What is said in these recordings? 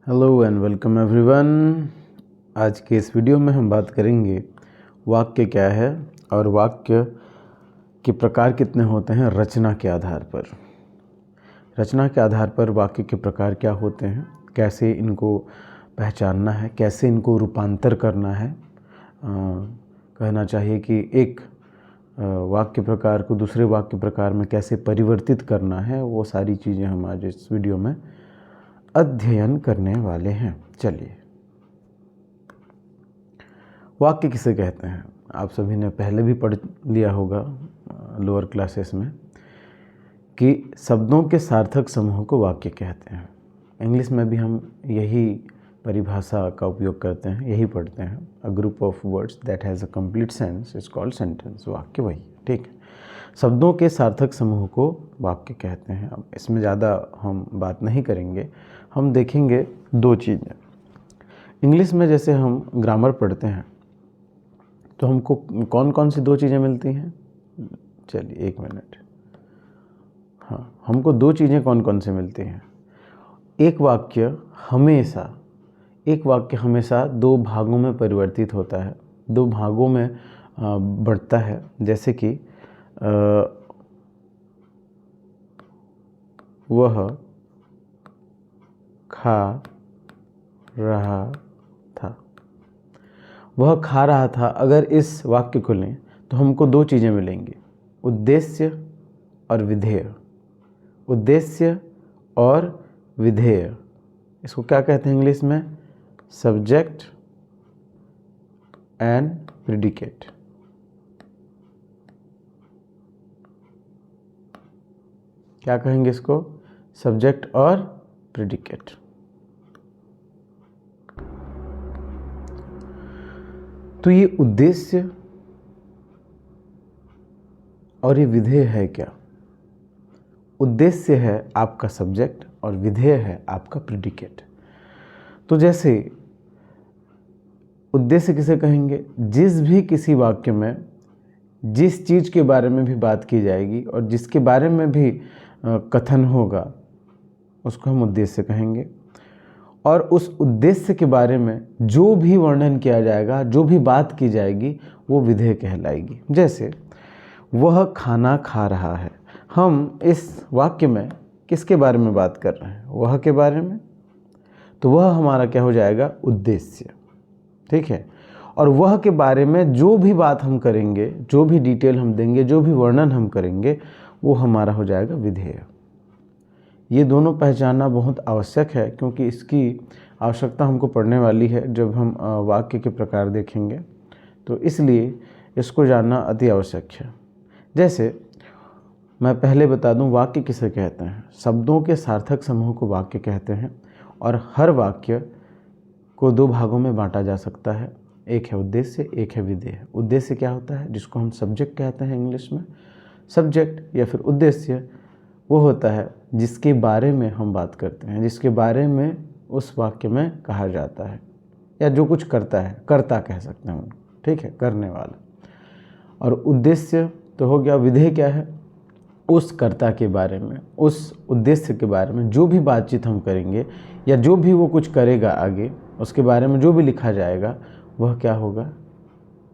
Hello and welcome everyone. आज के इस वीडियो में हम बात करेंगे वाक्य क्या है और वाक्य के प्रकार कितने होते हैं रचना के आधार पर। रचना के आधार पर वाक्य के प्रकार क्या होते हैं, कैसे इनको पहचानना है, कैसे इनको रूपांतर करना है। कहना चाहिए कि एक वाक्य प्रकार को दूसरे वाक्य प्रकार में कैसे परिवर्तित करना है, वो सारी चीज़ें हम आज इस वीडियो में अध्ययन करने वाले हैं। चलिए, वाक्य किसे कहते हैं आप सभी ने पहले भी पढ़ लिया होगा लोअर क्लासेस में कि शब्दों के सार्थक समूह को वाक्य कहते हैं। इंग्लिश में भी हम यही परिभाषा का उपयोग करते हैं, यही पढ़ते हैं। A group of words that has a complete sense is called sentence. वाक्य वही, ठीक है। शब्दों के सार्थक समूह को वाक्य कहते हैं। अब इसमें ज़्यादा हम बात नहीं करेंगे, हम देखेंगे दो चीज़ें। इंग्लिश में जैसे हम ग्रामर पढ़ते हैं तो हमको कौन कौन सी दो चीज़ें मिलती हैं। चलिए एक मिनट। हाँ, हमको दो चीज़ें कौन कौन सी मिलती हैं। एक वाक्य हमेशा दो भागों में परिवर्तित होता है, दो भागों में बढ़ता है। जैसे कि वह खा रहा था। वह खा रहा था, अगर इस वाक्य को लें तो हमको दो चीज़ें मिलेंगी, उद्देश्य और विधेय। उद्देश्य और विधेय, इसको क्या कहते हैं इंग्लिश में? Subject and predicate. क्या कहेंगे इसको? सब्जेक्ट और प्रेडिकेट। तो ये उद्देश्य और ये विधेय है क्या? उद्देश्य है आपका सब्जेक्ट और विधेय है आपका प्रेडिकेट। तो जैसे उद्देश्य किसे कहेंगे? जिस भी किसी वाक्य में जिस चीज़ के बारे में भी बात की जाएगी और जिसके बारे में भी कथन होगा उसको हम उद्देश्य कहेंगे। और उस उद्देश्य के बारे में जो भी वर्णन किया जाएगा, जो भी बात की जाएगी, वो विधेय कहलाएगी। जैसे वह खाना खा रहा है, हम इस वाक्य में किसके बारे में बात कर रहे हैं? वह के बारे में। तो वह हमारा क्या हो जाएगा? उद्देश्य, ठीक है। और वह के बारे में जो भी बात हम करेंगे, जो भी डिटेल हम देंगे, जो भी वर्णन हम करेंगे, वो हमारा हो जाएगा विधेय। ये दोनों पहचानना बहुत आवश्यक है, क्योंकि इसकी आवश्यकता हमको पड़ने वाली है जब हम वाक्य के प्रकार देखेंगे। तो इसलिए इसको जानना अति आवश्यक है। जैसे मैं पहले बता दूं, वाक्य किसे कहते हैं? शब्दों के सार्थक समूह को वाक्य कहते हैं। और हर वाक्य को दो भागों में बांटा जा सकता है, एक है उद्देश्य, एक है विधेय। उद्देश्य क्या होता है? जिसको हम सब्जेक्ट कहते हैं इंग्लिश में। सब्जेक्ट या फिर उद्देश्य वो होता है जिसके बारे में हम बात करते हैं, जिसके बारे में उस वाक्य में कहा जाता है, या जो कुछ करता है, कर्ता कह सकते हैं उनको, ठीक है, करने वाला। और उद्देश्य तो हो गया। विधेय क्या है? उस कर्ता के बारे में, उस उद्देश्य के बारे में जो भी बातचीत हम करेंगे या जो भी वो कुछ करेगा आगे, उसके बारे में जो भी लिखा जाएगा वह क्या होगा?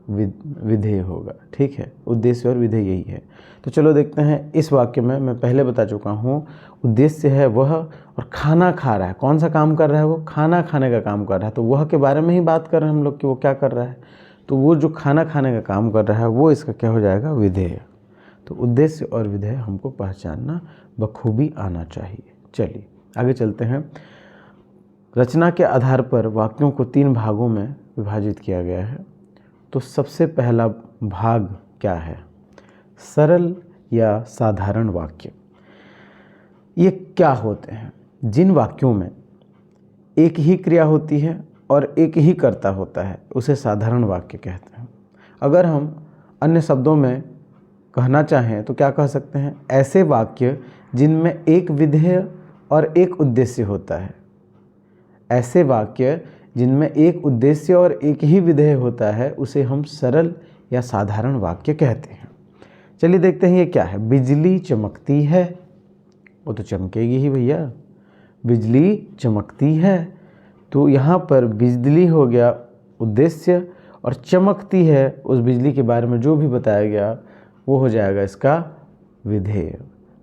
विधेय होगा, ठीक है। उद्देश्य और विधेय यही है। तो चलो देखते हैं इस वाक्य में। मैं पहले बता चुका हूँ, उद्देश्य है वह, और खाना खा रहा है। कौन सा काम कर रहा है? वो खाना खाने का काम कर रहा है। तो वह के बारे में ही बात कर रहे हैं हम लोग कि वो क्या कर रहा है। तो वो जो खाना खाने का काम कर रहा है वो इसका क्या हो जाएगा? विधेय। तो उद्देश्य और विधेय हमको पहचानना बखूबी आना चाहिए। चलिए आगे चलते हैं। रचना के आधार पर वाक्यों को तीन भागों में विभाजित किया गया है। तो सबसे पहला भाग क्या है? सरल या साधारण वाक्य। ये क्या होते हैं? जिन वाक्यों में एक ही क्रिया होती है और एक ही कर्ता होता है उसे साधारण वाक्य कहते हैं। अगर हम अन्य शब्दों में कहना चाहें तो क्या कह सकते हैं? ऐसे वाक्य जिनमें एक विधेय और एक उद्देश्य होता है। ऐसे वाक्य जिनमें एक उद्देश्य और एक ही विधेय होता है उसे हम सरल या साधारण वाक्य कहते हैं। चलिए देखते हैं ये क्या है। बिजली चमकती है, वो तो चमकेगी ही भैया। बिजली चमकती है। तो यहाँ पर बिजली हो गया उद्देश्य, और चमकती है उस बिजली के बारे में जो भी बताया गया वो हो जाएगा इसका विधेय।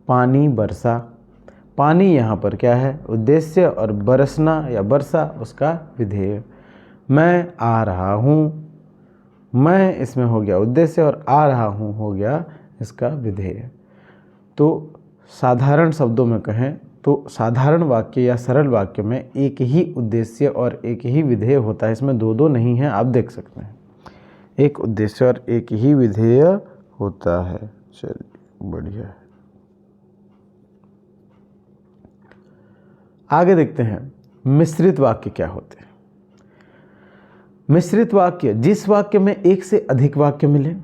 पानी, वर्षा, पानी यहाँ पर क्या है, उद्देश्य, और बरसना या वर्षा उसका विधेय। मैं आ रहा हूँ, मैं इसमें हो गया उद्देश्य और आ रहा हूँ हो गया इसका विधेय। तो साधारण शब्दों में कहें तो साधारण वाक्य या सरल वाक्य में एक ही उद्देश्य और एक ही विधेय होता है, इसमें दो दो नहीं है, आप देख सकते हैं। एक उद्देश्य और एक ही विधेय होता है। चलिए बढ़िया है। आगे देखते हैं मिश्रित वाक्य क्या होते हैं। मिश्रित वाक्य, जिस वाक्य में एक से अधिक वाक्य मिले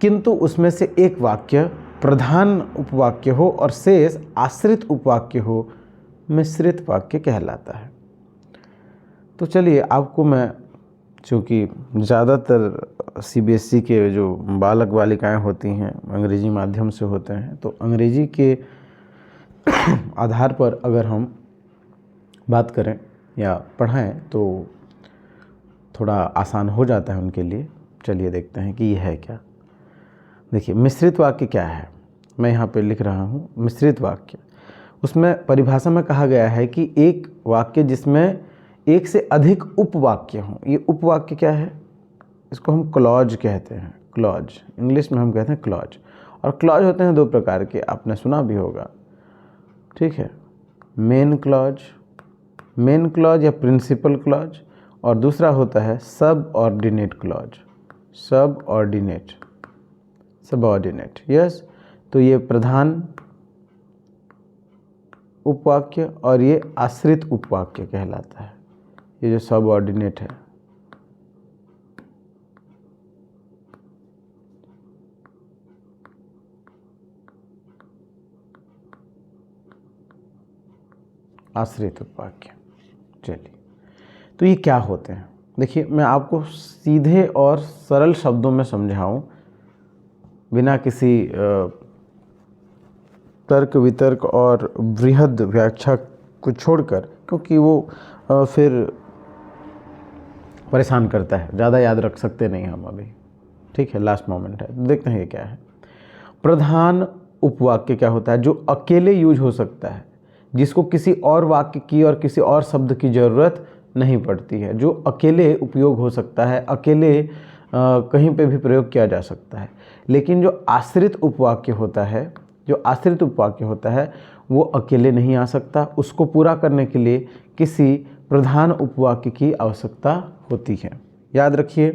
किंतु उसमें से एक वाक्य प्रधान उपवाक्य हो और शेष आश्रित उपवाक्य हो, मिश्रित वाक्य कहलाता है। तो चलिए आपको मैं, चूँकि ज़्यादातर सीबीएसई के जो बालक बालिकाएं होती हैं अंग्रेजी माध्यम से होते हैं, तो अंग्रेजी के आधार पर अगर हम बात करें या पढ़ाएं तो थोड़ा आसान हो जाता है उनके लिए। चलिए देखते हैं कि यह है क्या। देखिए मिश्रित वाक्य क्या है, मैं यहाँ पे लिख रहा हूँ मिश्रित वाक्य। उसमें परिभाषा में कहा गया है कि एक वाक्य जिसमें एक से अधिक उपवाक्य हों। ये उपवाक्य क्या है, इसको हम क्लॉज कहते हैं। क्लॉज इंग्लिश में हम कहते हैं क्लॉज। और क्लॉज होते हैं दो प्रकार के, आपने सुना भी होगा, ठीक है। मेन क्लॉज या प्रिंसिपल क्लॉज, और दूसरा होता है सब ऑर्डिनेट क्लॉज। Subordinate, yes. तो ये प्रधान उपवाक्य और ये आश्रित उपवाक्य कहलाता है। ये जो सबऑर्डिनेट है, आश्रित उपवाक्य। चलिए तो ये क्या होते हैं, देखिए मैं आपको सीधे और सरल शब्दों में समझाऊं, बिना किसी तर्क वितर्क और बृहद व्याख्या को छोड़कर, क्योंकि वो फिर परेशान करता है, ज़्यादा याद रख सकते नहीं हम अभी, ठीक है, लास्ट मोमेंट है। देखते हैं ये क्या है। प्रधान उपवाक्य क्या होता है, जो अकेले यूज हो सकता है, जिसको किसी और वाक्य की और किसी और शब्द की ज़रूरत नहीं पड़ती है, जो अकेले उपयोग हो सकता है, अकेले कहीं पे भी प्रयोग किया जा सकता है। लेकिन जो आश्रित उपवाक्य होता है, वो अकेले नहीं आ सकता, उसको पूरा करने के लिए किसी प्रधान उपवाक्य की आवश्यकता होती है। याद रखिए,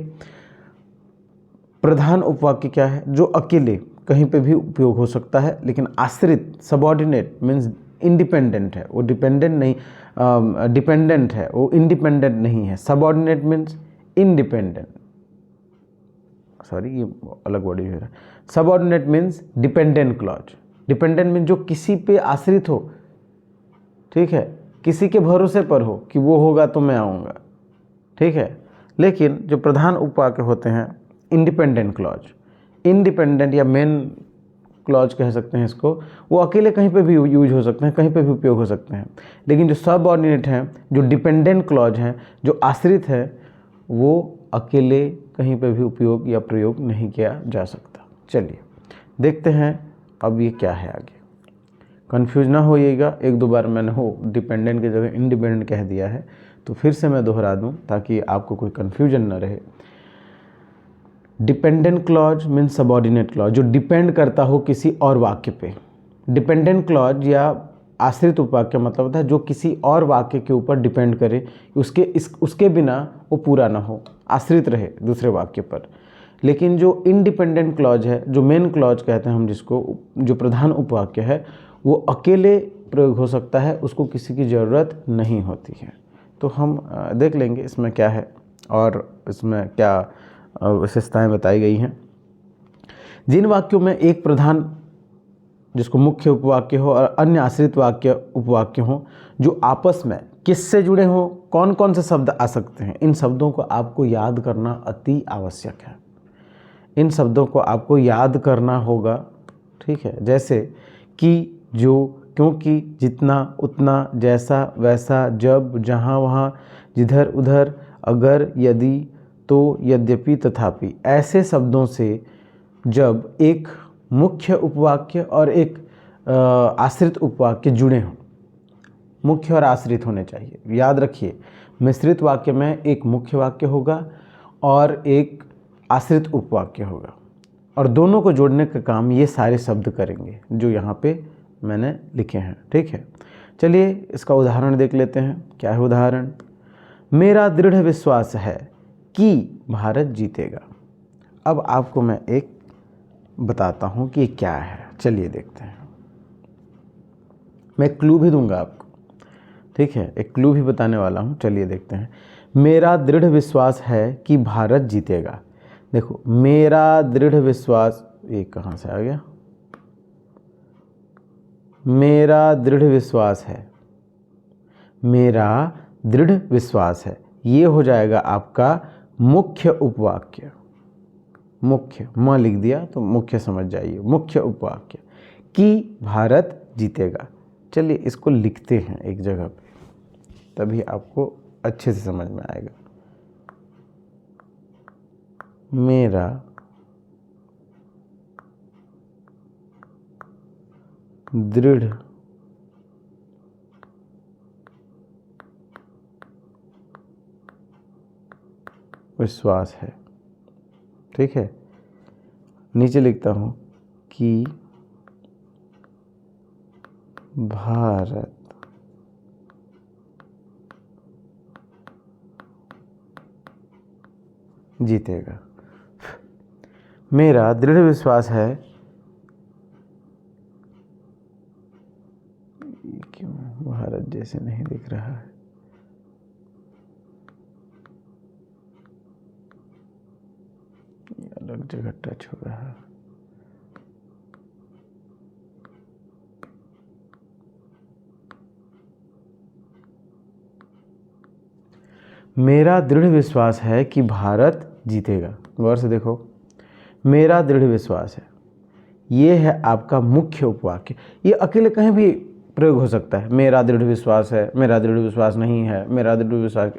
प्रधान उपवाक्य क्या है, जो अकेले कहीं पे भी उपयोग हो सकता है, लेकिन आश्रित सबऑर्डिनेट मीन्स इंडिपेंडेंट है, वो डिपेंडेंट नहीं, डिपेंडेंट है, वो इंडिपेंडेंट नहीं है। सबऑर्डिनेट मीन्स इंडिपेंडेंट, सॉरी ये अलग वर्ड यूज हो रहा है। Subordinate means dependent clause. Dependent means जो किसी पे आश्रित हो, ठीक है, किसी के भरोसे पर हो कि वो होगा तो मैं आऊँगा, ठीक है। लेकिन जो प्रधान उपवाक्य होते हैं, इंडिपेंडेंट क्लॉज, इंडिपेंडेंट या मेन क्लॉज कह सकते हैं इसको, वो अकेले कहीं पे भी यूज हो सकते हैं, कहीं पे भी उपयोग हो सकते हैं। लेकिन जो सबऑर्डिनेट हैं, जो डिपेंडेंट क्लॉज हैं, जो आश्रित है, वो अकेले कहीं पे भी उपयोग या प्रयोग नहीं किया जा सकता। चलिए देखते हैं अब ये क्या है आगे। कंफ्यूज ना होइएगा, एक दो बार मैंने हो डिपेंडेंट की जगह इंडिपेंडेंट कह दिया है, तो फिर से मैं दोहरा दूं ताकि आपको कोई कन्फ्यूजन ना रहे। Dependent clause means subordinate clause, जो डिपेंड करता हो किसी और वाक्य पे। डिपेंडेंट क्लॉज या आश्रित उपवाक्य मतलब होता है जो किसी और वाक्य के ऊपर डिपेंड करे, उसके बिना वो पूरा ना हो, आश्रित रहे दूसरे वाक्य पर। लेकिन जो इंडिपेंडेंट क्लॉज है, जो मेन क्लॉज कहते हैं हम जिसको, जो प्रधान उपवाक्य है, वो अकेले प्रयोग हो सकता है, उसको किसी की ज़रूरत नहीं होती है। तो हम देख लेंगे इसमें क्या है और इसमें क्या विशेषताएं बताई गई हैं। जिन वाक्यों में एक प्रधान जिसको मुख्य उपवाक्य हो और अन्य आश्रित वाक्य उपवाक्य हो, जो आपस में किससे जुड़े हों, कौन कौन से शब्द आ सकते हैं, इन शब्दों को आपको याद करना अति आवश्यक है। इन शब्दों को आपको याद करना होगा, ठीक है। जैसे कि, जो, क्योंकि, जितना, उतना, जैसा, वैसा, जब, जहाँ, वहाँ, जिधर, उधर, अगर, यदि, तो, यद्यपि, तथापि, ऐसे शब्दों से जब एक मुख्य उपवाक्य और एक आश्रित उपवाक्य जुड़े हों, मुख्य और आश्रित होने चाहिए। याद रखिए, मिश्रित वाक्य में एक मुख्य वाक्य होगा और एक आश्रित उपवाक्य होगा, और दोनों को जोड़ने का काम ये सारे शब्द करेंगे जो यहाँ पे मैंने लिखे हैं। ठीक है, चलिए इसका उदाहरण देख लेते हैं। क्या है उदाहरण? मेरा दृढ़ विश्वास है कि भारत जीतेगा। अब आपको मैं एक बताता हूँ कि क्या है, चलिए देखते हैं। मैं क्लू भी दूंगा आपको, ठीक है, एक क्लू भी बताने वाला हूँ। चलिए देखते हैं। मेरा दृढ़ विश्वास है कि भारत जीतेगा। देखो, मेरा दृढ़ विश्वास, ये कहाँ से आ गया? मेरा दृढ़ विश्वास है, मेरा दृढ़ विश्वास है, ये हो जाएगा आपका मुख्य उपवाक्य। मुख्य, म लिख दिया तो मुख्य समझ जाइए, मुख्य उपवाक्य कि भारत जीतेगा। चलिए इसको लिखते हैं एक जगह पे, तभी आपको अच्छे से समझ में आएगा। मेरा दृढ़ विश्वास है, ठीक है। नीचे लिखता हूँ कि भारत जीतेगा। मेरा दृढ़ विश्वास है, क्यों भारत जैसे नहीं दिख रहा है? अलग जगह टच हो रहा है। मेरा दृढ़ विश्वास है कि भारत जीतेगा। गौर से देखो, मेरा दृढ़ विश्वास है, ये है आपका मुख्य उपवाक्य। ये अकेले कहीं भी प्रयोग हो सकता है। मेरा दृढ़ विश्वास है, मेरा दृढ़ विश्वास नहीं है, मेरा दृढ़ विश्वास,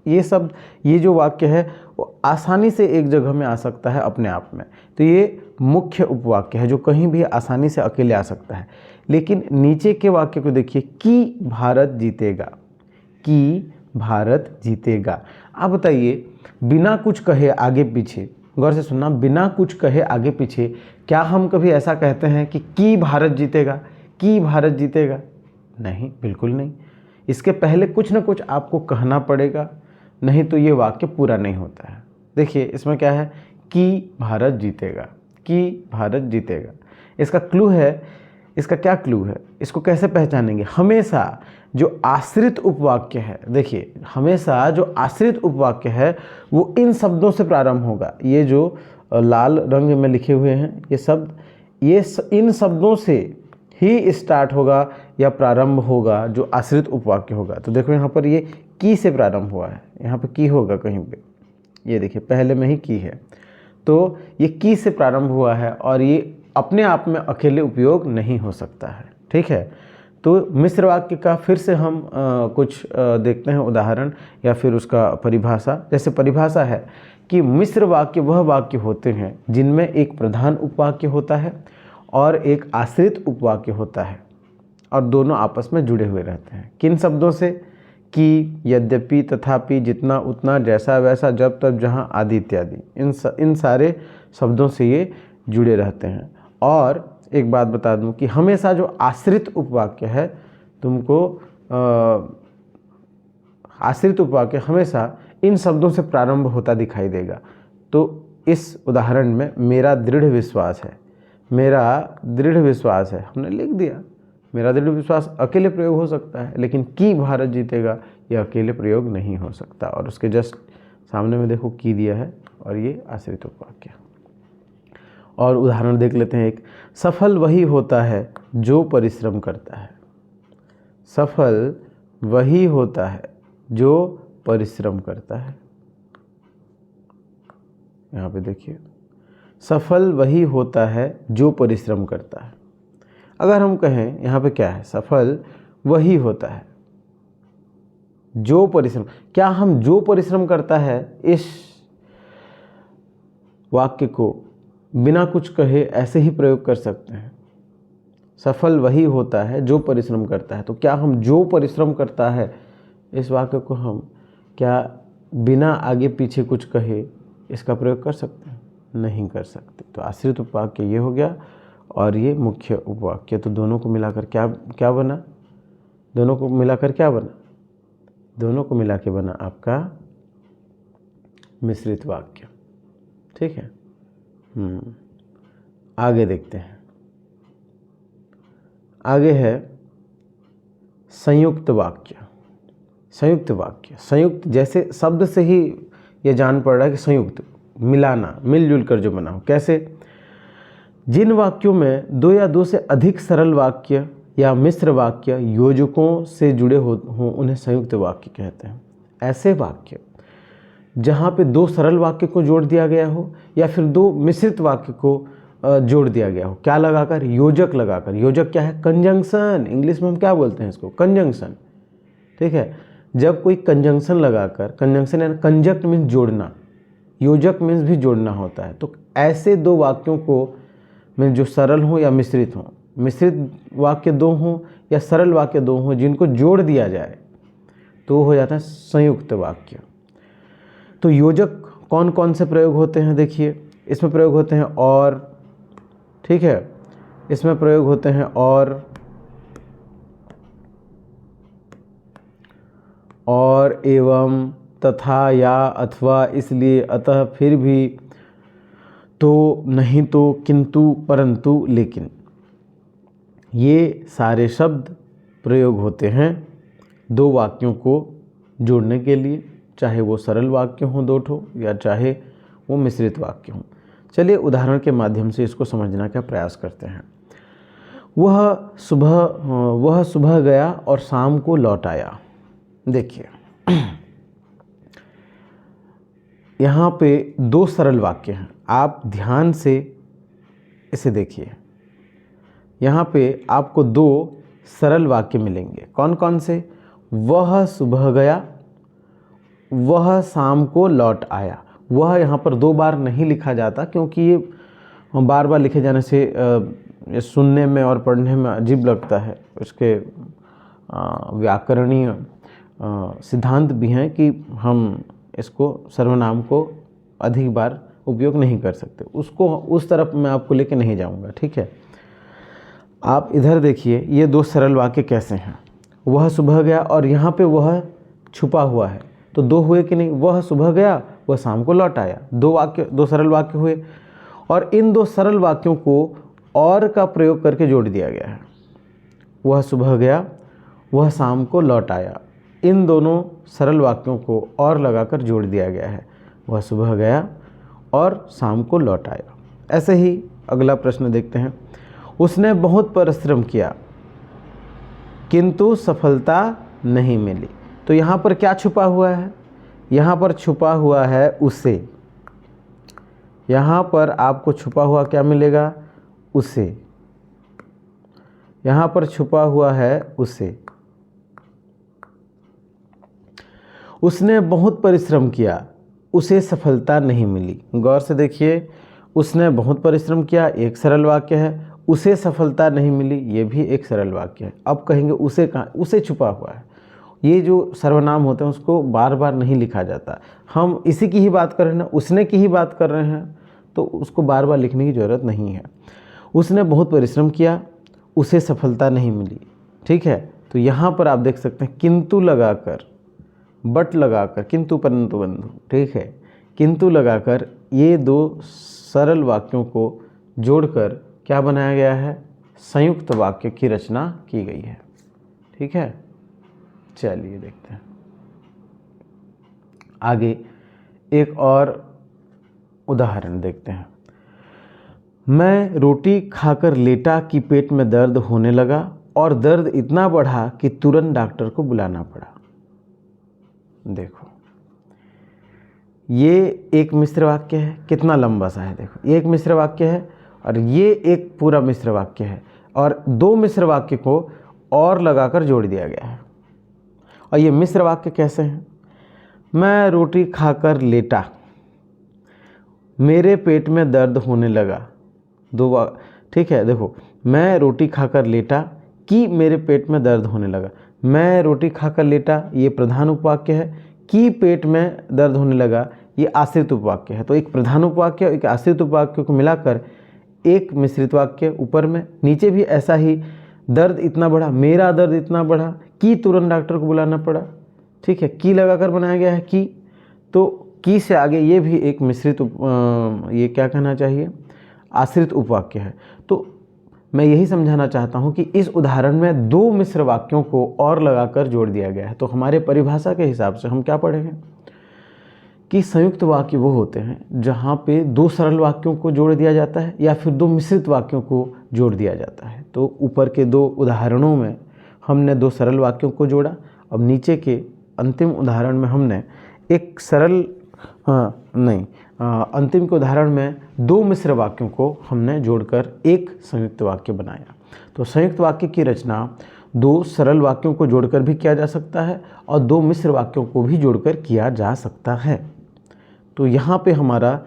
ये सब, ये जो वाक्य है वो आसानी से एक जगह में आ सकता है अपने आप में। तो ये मुख्य उपवाक्य है जो कहीं भी आसानी से अकेले आ सकता है। लेकिन नीचे के वाक्य को देखिए, कि भारत जीतेगा, कि भारत जीतेगा। आप बताइए, बिना कुछ कहे आगे पीछे, गौर से सुनना, बिना कुछ कहे आगे पीछे क्या हम कभी ऐसा कहते हैं कि भारत जीतेगा, कि भारत जीतेगा? नहीं, बिल्कुल नहीं। इसके पहले कुछ ना कुछ आपको कहना पड़ेगा, नहीं तो ये वाक्य पूरा नहीं होता है। देखिए इसमें क्या है, कि भारत जीतेगा, कि भारत जीतेगा। इसका क्लू है, इसका क्या क्लू है, इसको कैसे पहचानेंगे? हमेशा जो आश्रित उपवाक्य है, देखिए हमेशा जो आश्रित उपवाक्य है वो इन शब्दों से प्रारंभ होगा। ये जो लाल रंग में लिखे हुए हैं ये शब्द, ये इन शब्दों से ही स्टार्ट होगा या प्रारंभ होगा जो आश्रित उपवाक्य होगा। तो देखो यहाँ पर ये की से प्रारंभ हुआ है, यहाँ पे की होगा कहीं पे, ये देखिए पहले में ही की है, तो ये की से प्रारंभ हुआ है और ये अपने आप में अकेले उपयोग नहीं हो सकता है। ठीक है, तो मिश्र वाक्य का फिर से हम कुछ देखते हैं उदाहरण या फिर उसका परिभाषा। जैसे परिभाषा है कि मिश्र वाक्य वह वाक्य होते हैं जिनमें एक प्रधान उपवाक्य होता है और एक आश्रित उपवाक्य होता है और दोनों आपस में जुड़े हुए रहते हैं। किन शब्दों से? कि, यद्यपि, तथापि, जितना, उतना, जैसा, वैसा, जब, तब, जहाँ, आदि इत्यादि। इन सारे शब्दों से ये जुड़े रहते हैं। और एक बात बता दूं कि हमेशा जो आश्रित उपवाक्य है, तुमको आश्रित उपवाक्य हमेशा इन शब्दों से प्रारंभ होता दिखाई देगा। तो इस उदाहरण में मेरा दृढ़ विश्वास है, मेरा दृढ़ विश्वास है, हमने लिख दिया। मेरा दृढ़ विश्वास अकेले प्रयोग हो सकता है, लेकिन कि भारत जीतेगा ये अकेले प्रयोग नहीं हो सकता। और उसके जस्ट सामने में देखो की दिया है और ये आश्रित उपवाक्य। और उदाहरण देख लेते हैं एक, सफल वही होता है जो परिश्रम करता है। सफल वही होता है जो परिश्रम करता है। यहाँ पे देखिए, सफल वही होता है जो परिश्रम करता है। अगर हम कहें यहाँ पे क्या है, सफल वही होता है जो परिश्रम, क्या हम जो परिश्रम करता है इस वाक्य को बिना कुछ कहे ऐसे ही प्रयोग कर सकते हैं? सफल वही होता है जो परिश्रम करता है, तो क्या हम जो परिश्रम करता है इस वाक्य को हम क्या बिना आगे पीछे कुछ कहे इसका प्रयोग कर सकते हैं? नहीं कर सकते। तो आश्रित उपवाक्य ये हो गया और ये मुख्य उपवाक्य। तो दोनों को मिलाकर क्या क्या बना? दोनों को मिलाकर क्या बना? दोनों को मिला के बना आपका मिश्रित वाक्य। ठीक है। आगे देखते हैं। आगे है संयुक्त वाक्य। संयुक्त वाक्य, संयुक्त जैसे शब्द से ही ये जान पड़ रहा है कि संयुक्त, मिलाना, मिलजुल कर जो बना हो। कैसे? जिन वाक्यों में दो या दो से अधिक सरल वाक्य या मिश्र वाक्य योजकों से जुड़े हों उन्हें संयुक्त वाक्य कहते हैं। ऐसे वाक्य जहाँ पे दो सरल वाक्य को जोड़ दिया गया हो या फिर दो मिश्रित वाक्य को जोड़ दिया गया हो, क्या लगाकर? योजक लगाकर। योजक क्या है? कंजंक्शन। इंग्लिश में हम क्या बोलते हैं इसको? कंजंक्शन। ठीक है। जब कोई कंजंक्शन लगाकर, कंजंक्शन यानी कंजक्ट मीन्स जोड़ना, योजक मीन्स भी जोड़ना होता है। तो ऐसे दो वाक्यों को में जो सरल हो या मिश्रित हो, मिश्रित वाक्य दो हों या सरल वाक्य दो हों, जिनको जोड़ दिया जाए तो हो जाता है संयुक्त वाक्य। तो योजक कौन कौन से प्रयोग होते हैं? देखिए, इसमें प्रयोग होते हैं और, ठीक है, इसमें प्रयोग होते हैं और, एवं, तथा, या, अथवा, इसलिए, अतः, फिर भी, तो, नहीं तो, किंतु, परंतु, लेकिन। ये सारे शब्द प्रयोग होते हैं दो वाक्यों को जोड़ने के लिए, चाहे वो सरल वाक्य हों दो ठो या चाहे वो मिश्रित वाक्य हों। चलिए उदाहरण के माध्यम से इसको समझने का प्रयास करते हैं। वह सुबह गया और शाम को लौट आया। देखिए यहाँ पे दो सरल वाक्य हैं, आप ध्यान से इसे देखिए। यहाँ पे आपको दो सरल वाक्य मिलेंगे। कौन कौन से? वह सुबह गया, वह शाम को लौट आया। वह यहाँ पर दो बार नहीं लिखा जाता क्योंकि ये बार बार लिखे जाने से ये सुनने में और पढ़ने में अजीब लगता है। इसके व्याकरणीय सिद्धांत भी हैं कि हम इसको सर्वनाम को अधिक बार उपयोग नहीं कर सकते। उसको उस तरफ मैं आपको लेके नहीं जाऊंगा। ठीक है। आप इधर देखिए ये दो सरल वाक्य कैसे हैं। वह सुबह गया और यहाँ पे वह छुपा हुआ है, तो दो हुए कि नहीं? वह सुबह गया, वह शाम को लौट आया। दो वाक्य, दो सरल वाक्य हुए। और इन दो सरल वाक्यों को और का प्रयोग करके जोड़ दिया गया है। वह सुबह गया, वह शाम को लौट आया। इन दोनों सरल वाक्यों को और लगाकर जोड़ दिया गया है। वह सुबह गया और शाम को लौट आया। ऐसे ही अगला प्रश्न देखते हैं। उसने बहुत परिश्रम किया किंतु सफलता नहीं मिली। तो यहाँ पर क्या छुपा हुआ है? यहाँ पर छुपा हुआ है उसे। यहाँ पर आपको छुपा हुआ क्या मिलेगा? उसे। यहाँ पर छुपा हुआ है उसे। उसने बहुत परिश्रम किया, उसे सफलता नहीं मिली। गौर से देखिए, उसने बहुत परिश्रम किया एक सरल वाक्य है, उसे सफलता नहीं मिली ये भी एक सरल वाक्य है। अब कहेंगे उसे कहाँ? उसे छुपा हुआ है। ये जो सर्वनाम होते हैं उसको बार बार नहीं लिखा जाता। हम इसी की ही बात कर रहे हैं ना, उसने की ही बात कर रहे हैं, तो उसको बार बार लिखने की ज़रूरत नहीं है। उसने बहुत परिश्रम किया, उसे सफलता नहीं मिली। ठीक है। तो यहाँ पर आप देख सकते हैं किंतु लगाकर, बट लगाकर, किंतु परंतु बंधु, ठीक है, किंतु लगाकर ये दो सरल वाक्यों को जोड़कर क्या बनाया गया है? संयुक्त वाक्य की रचना की गई है। ठीक है। चलिए देखते हैं आगे एक और उदाहरण देखते हैं। मैं रोटी खाकर लेटा कि पेट में दर्द होने लगा और दर्द इतना बढ़ा कि तुरंत डॉक्टर को बुलाना पड़ा। देखो ये एक मिश्र वाक्य है, कितना लंबा सा है। देखो ये एक मिश्र वाक्य है और ये एक पूरा मिश्र वाक्य है। और दो मिश्र वाक्य को और लगाकर जोड़ दिया गया है। और ये मिश्र वाक्य कैसे हैं? मैं रोटी खाकर लेटा, मेरे पेट में दर्द होने लगा। ठीक है, देखो, मैं रोटी खाकर लेटा कि मेरे पेट में दर्द होने लगा। मैं रोटी खाकर लेटा ये प्रधान उपवाक्य है, कि पेट में दर्द होने लगा ये आश्रित उपवाक्य है। तो एक प्रधान उपवाक्य और एक आश्रित उपवाक्य को मिलाकर एक मिश्रित वाक्य ऊपर में, नीचे भी ऐसा ही, दर्द इतना बढ़ा, मेरा दर्द इतना बढ़ा कि तुरंत डॉक्टर को बुलाना पड़ा। ठीक है, की लगाकर बनाया गया है की, तो की से आगे ये भी एक मिश्रित ये क्या कहना चाहिए, आश्रित उपवाक्य है। तो मैं यही समझाना चाहता हूँ कि इस उदाहरण में दो मिश्र वाक्यों को और लगाकर जोड़ दिया गया है। तो हमारे परिभाषा के हिसाब से हम क्या पढ़ेंगे कि संयुक्त वाक्य वो होते हैं जहाँ पे दो सरल वाक्यों को जोड़ दिया जाता है या फिर दो मिश्रित वाक्यों को जोड़ दिया जाता है। तो ऊपर के दो उदाहरणों में हमने दो सरल वाक्यों को जोड़ा, अब नीचे के अंतिम उदाहरण में हमने एक सरल अंतिम के उदाहरण में दो मिश्र वाक्यों को हमने जोड़कर एक संयुक्त वाक्य बनाया। तो संयुक्त वाक्य की रचना दो सरल वाक्यों को जोड़कर भी किया जा सकता है और दो मिश्र वाक्यों को भी जोड़कर किया जा सकता है। तो यहाँ पे हमारा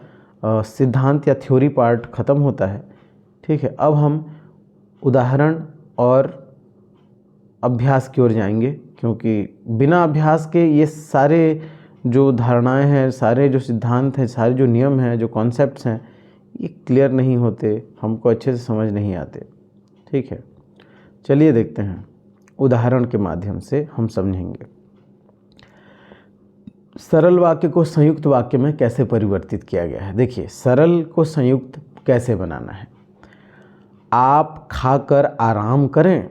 सिद्धांत या थ्योरी पार्ट ख़त्म होता है। ठीक है, अब हम उदाहरण और अभ्यास की ओर जाएंगे, क्योंकि बिना अभ्यास के ये सारे जो धारणाएं हैं, सारे जो सिद्धांत हैं, सारे जो नियम हैं, जो कॉन्सेप्ट्स हैं, ये क्लियर नहीं होते, हमको अच्छे से समझ नहीं आते। ठीक है, चलिए देखते हैं, उदाहरण के माध्यम से हम समझेंगे सरल वाक्य को संयुक्त वाक्य में कैसे परिवर्तित किया गया है। देखिए, सरल को संयुक्त कैसे बनाना है। आप खाकर आराम करें,